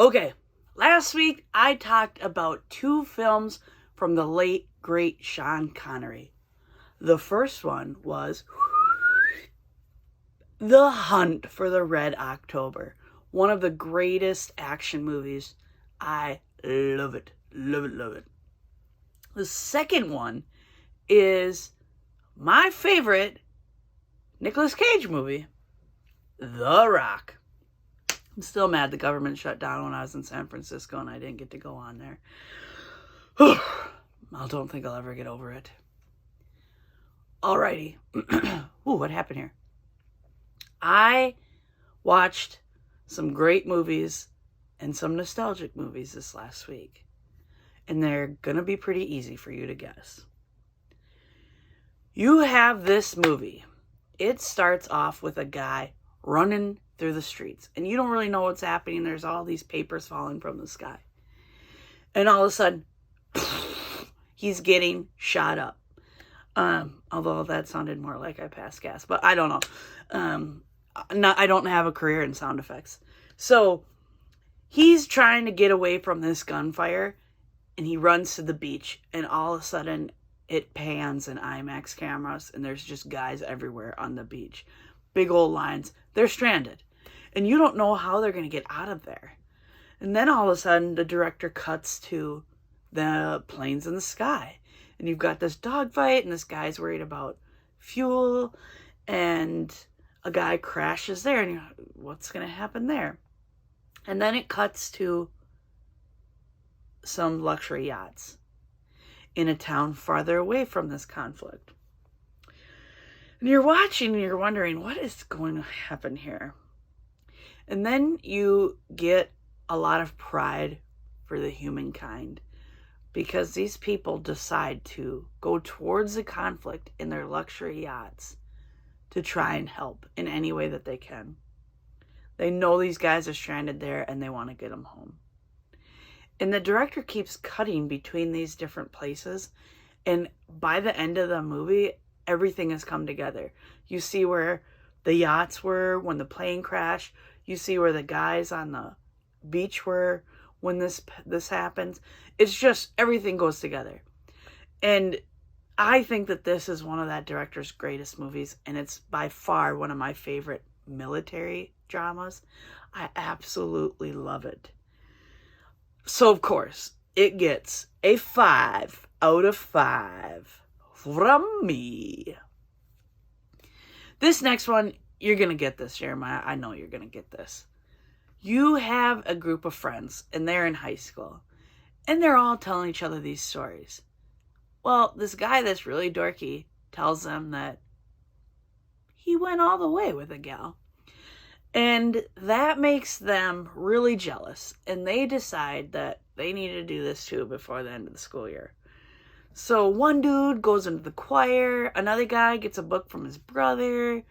Okay, last week I talked about two films from the late, great Sean Connery. The first one was The Hunt for the Red October, one of the greatest action movies. I love it, love it, love it. The second one is my favorite Nicolas Cage movie, The Rock. I'm still mad the government shut down when I was in San Francisco and I didn't get to go on there. I don't think I'll ever get over it. Alrighty. Ooh, what happened here? I watched some great movies and some nostalgic movies this last week. And they're going to be pretty easy for you to guess. You have this movie. It starts off with a guy running through the streets. And you don't really know what's happening. There's all these papers falling from the sky. And all of a sudden, he's getting shot up. Although that sounded more like I passed gas. But I don't know. I don't have a career in sound effects. So, he's trying to get away from this gunfire. And he runs to the beach. And all of a sudden, it pans in IMAX cameras. And there's just guys everywhere on the beach. Big old lines. They're stranded. And you don't know how they're going to get out of there. And then all of a sudden, the director cuts to the planes in the sky. And you've got this dogfight, and this guy's worried about fuel. And a guy crashes there. And you're like, what's going to happen there? And then it cuts to some luxury yachts in a town farther away from this conflict. And you're watching and you're wondering, what is going to happen here? And then you get a lot of pride for the humankind because these people decide to go towards the conflict in their luxury yachts to try and help in any way that they can. They know these guys are stranded there and they want to get them home. And the director keeps cutting between these different places. And by the end of the movie, everything has come together. You see where the yachts were when the plane crashed. You see where the guys on the beach were when this happens. It's just everything goes together. And I think that this is one of that director's greatest movies. And it's by far one of my favorite military dramas. I absolutely love it. So, of course, it gets a 5 out of 5 from me. This next one, you're going to get this, Jeremiah. I know you're going to get this. You have a group of friends, and they're in high school, and they're all telling each other these stories. Well, this guy that's really dorky tells them that he went all the way with a gal. And that makes them really jealous. And they decide that they need to do this too before the end of the school year. So one dude goes into the choir. Another guy gets a book from his brother.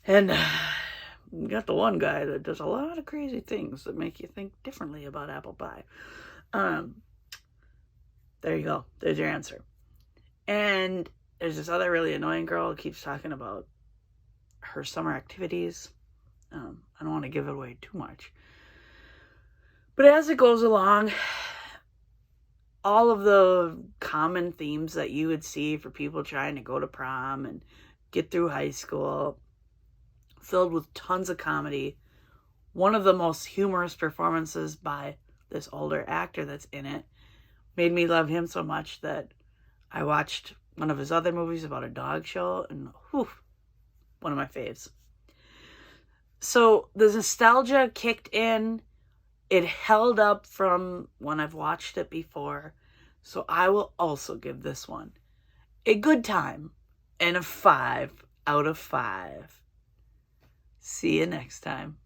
And you got the one guy that does a lot of crazy things that make you think differently about apple pie. There you go. There's your answer. And there's this other really annoying girl who keeps talking about her summer activities. I don't want to give it away too much. But as it goes along, all of the common themes that you would see for people trying to go to prom and get through high school, filled with tons of comedy. One of the most humorous performances by this older actor that's in it made me love him so much that I watched one of his other movies about a dog show, and one of my faves. So the nostalgia kicked in. It held up from when I've watched it before. So I will also give this one a good time and a 5 out of 5. See you next time.